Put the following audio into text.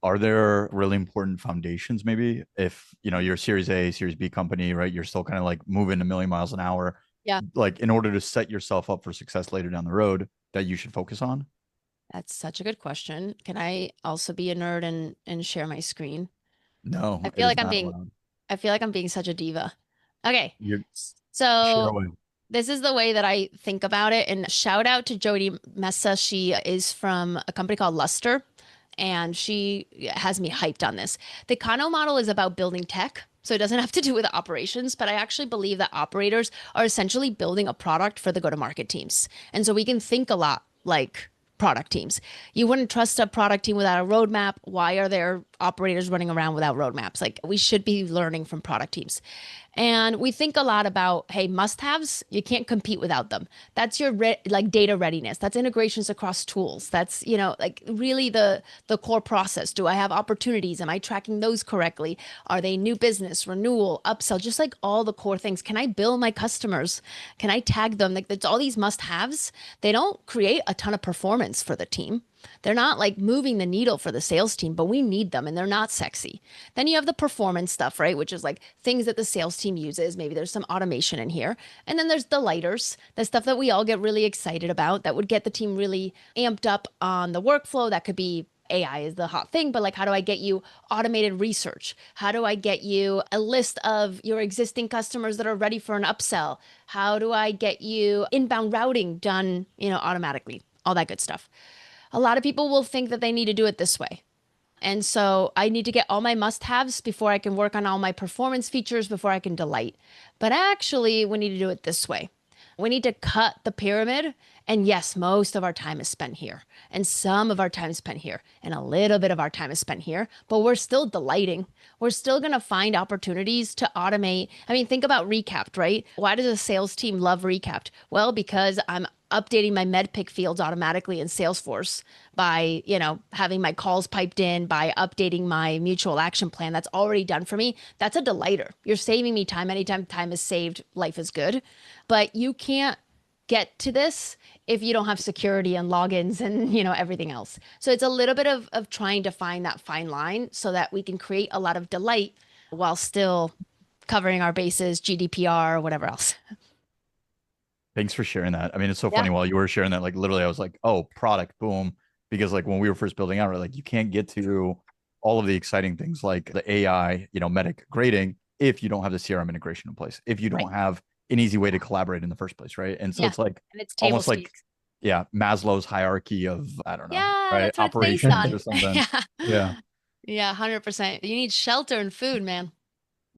Are there really important foundations maybe if, you're a Series A, Series B company, right? You're still kind of like moving a million miles an hour, Yeah, like in order to set yourself up for success later down the road that you should focus on? that's such a good question. Can I also be a nerd and share my screen? I No, it feel is like I'm not being allowed. I feel like I'm being such a diva. Okay. You share So away. this is the way that I think about it. And shout out to Jody Messa. She is from a company called Luster, and she has me hyped on this. The Kano model is about building tech. So it doesn't have to do with operations, but I actually believe that operators are essentially building a product for the go-to-market teams. And so we can think a lot like product teams. You wouldn't trust a product team without a roadmap. Why are there operators running around without roadmaps? Like we should be learning from product teams. And we think a lot about, hey, must-haves, you can't compete without them. That's your like data readiness. That's integrations across tools. That's, like really the core process. Do I have opportunities? Am I tracking those correctly? Are they new business, renewal, upsell, just like all the core things? Can I bill my customers? Can I tag them? Like it's all these must-haves. They don't create a ton of performance for the team. They're not like moving the needle for the sales team, but we need them and they're not sexy. Then you have the performance stuff, right? Which is like things that the sales team uses. Maybe there's some automation in here. And then there's the lighters, the stuff that we all get really excited about that would get the team really amped up on the workflow. That could be AI is the hot thing, but like, how do I get you automated research? How do I get you a list of your existing customers that are ready for an upsell? How do I get you inbound routing done, automatically? All that good stuff. A lot of people will think that they need to do it this way. And so I need to get all my must haves before I can work on all my performance features, before I can delight. But actually, we need to do it this way. We need to cut the pyramid. And yes, most of our time is spent here, and some of our time is spent here, and a little bit of our time is spent here, but we're still delighting. We're still going to find opportunities to automate. I mean, think about Recapped, right? Why does a sales team love Recapped? Well, because I'm updating my medpick fields automatically in Salesforce by, having my calls piped in, by updating my mutual action plan that's already done for me. That's a delighter. You're saving me time. Anytime time is saved, life is good. But you can't get to this if you don't have security and logins and everything else. So it's a little bit of trying to find that fine line so that we can create a lot of delight while still covering our bases, GDPR, whatever else. Thanks for sharing that. I mean, it's so Yeah. funny while you were sharing that, like literally I was like, oh, product, boom. Because like when we were first building out, right, like you can't get to all of the exciting things like the AI, medic grading if you don't have the CRM integration in place, if you Right. don't have an easy way to collaborate in the first place, right? And so Yeah. it's like And it's table almost like, stakes. yeah, Maslow's hierarchy of, I don't know, Yeah, right? that's what it's based Operations on. or something. Yeah. Yeah. Yeah, 100%. You need shelter and food, man.